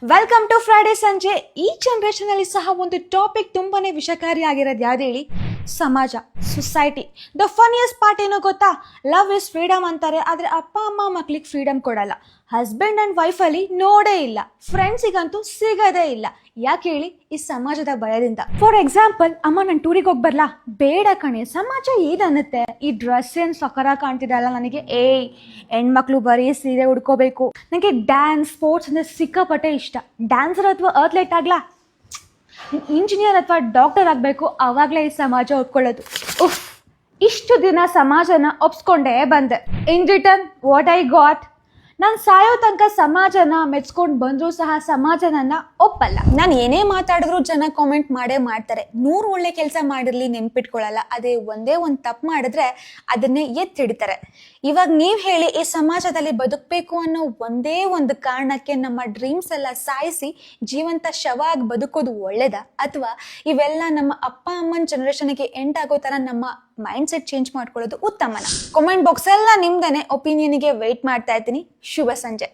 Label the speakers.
Speaker 1: Welcome to Friday ಸಂಜೆ. ಈ generation ಅಲ್ಲಿ ಸಹ ಒಂದು ಟಾಪಿಕ್ ತುಂಬಾನೇ ವಿಷಕಾರಿಯಾಗಿರೋದು ಯಾವ್ದು ಹೇಳಿ? ಸಮಾಜ, ಸೊಸೈಟಿ. ದ ಫನಿಯಸ್ಟ್ ಪಾರ್ಟ್ ಏನೋ ಗೊತ್ತಾ? ಲವ್ ಇಸ್ ಫ್ರೀಡಮ್ ಅಂತಾರೆ, ಆದ್ರೆ ಅಪ್ಪ ಅಮ್ಮ ಮಕ್ಳಿಗೆ ಫ್ರೀಡಮ್ ಕೊಡಲ್ಲ. ಹಸ್ಬೆಂಡ್ ಅಂಡ್ ವೈಫ್ ಅಲ್ಲಿ ನೋಡೇ ಇಲ್ಲ, ಫ್ರೆಂಡ್ಸಿಗಂತೂ ಸಿಗದೇ ಇಲ್ಲ. ಯಾಕೆ ಹೇಳಿ? ಈ ಸಮಾಜದ ಭಯದಿಂದ. ಫಾರ್ ಎಕ್ಸಾಂಪಲ್, ಅಮ್ಮ ನಾನು ಟೂರಿಗೆ ಹೋಗಿ ಬರ್ಲಾ? ಬೇಡ ಕಣೆ, ಸಮಾಜ ಏನನ್ನುತ್ತೆ? ಈ ಡ್ರೆಸ್ ಏನ್ ಸಕರ ಕಾಣ್ತಿದಲ್ಲ ನನಗೆ. ಹೆಣ್ಮಕ್ಳು ಬರೀ ಸೀರೆ ಉಡ್ಕೋಬೇಕು. ನನಗೆ ಡ್ಯಾನ್ಸ್, ಸ್ಪೋರ್ಟ್ಸ್ ಅಂದ್ರೆ ಸಿಕ್ಕಾಪಟ್ಟೆ ಇಷ್ಟ. ಡ್ಯಾನ್ಸರ್ ಅಥವಾ ಅಥ್ಲೆಟ್ ಆಗ್ಲಾ, ಇಂಜಿನಿಯರ್ ಅಥವಾ ಡಾಕ್ಟರ್ ಆಗಬೇಕು, ಅವಾಗಲೇ ಈ ಸಮಾಜ ಒಪ್ಕೊಳ್ಳೋದು. ಇಷ್ಟು ದಿನ ಸಮಾಜನ ಒಪ್ಸ್ಕೊಂಡೇ ಬಂದೆ. In return what I got? ನಾನು ಸಾಯೋ ತನಕ ಸಮಾಜನ ಮೆಚ್ಕೊಂಡು ಬಂದರೂ ಸಹ ಸಮಾಜ ನನ್ನ ಒಪ್ಪಲ್ಲ. ನಾನು ಏನೇ ಮಾತಾಡಿದ್ರು ಜನ ಕಾಮೆಂಟ್ ಮಾಡೇ ಮಾಡ್ತಾರೆ. 100 ಒಳ್ಳೆ ಕೆಲಸ ಮಾಡಿರ್ಲಿ ನೆನ್ಪಿಟ್ಕೊಳ್ಳಲ್ಲ, ಅದೇ ಒಂದೇ ಒಂದು ತಪ್ಪು ಮಾಡಿದ್ರೆ ಅದನ್ನೇ ಎತ್ತಿಡ್ತಾರೆ. ಇವಾಗ ನೀವು ಹೇಳಿ, ಈ ಸಮಾಜದಲ್ಲಿ ಬದುಕಬೇಕು ಅನ್ನೋ ಒಂದೇ ಒಂದು ಕಾರಣಕ್ಕೆ ನಮ್ಮ ಡ್ರೀಮ್ಸ್ ಎಲ್ಲ ಸಾಯಿಸಿ ಜೀವಂತ ಶವ ಆಗಿ ಬದುಕೋದು ಒಳ್ಳೇದಾ, ಅಥವಾ ಇವೆಲ್ಲ ನಮ್ಮ ಅಪ್ಪ ಅಮ್ಮನ ಜನರೇಷನ್ಗೆ ಎಂಡ್ ಆಗೋ ಥರ ನಮ್ಮ ಮೈಂಡ್ ಸೆಟ್ ಚೇಂಜ್ ಮಾಡ್ಕೊಳ್ಳೋದು ಉತ್ತಮನ? ಕಾಮೆಂಟ್ ಬಾಕ್ಸ್ ಎಲ್ಲ ನಿಮ್ದೇನೆ. ಒಪಿನಿಯನ್ಗೆ ವೆಯ್ಟ್ ಮಾಡ್ತಾ ಇದ್ದೀನಿ. ಶುಭ ಸಂಜೆ.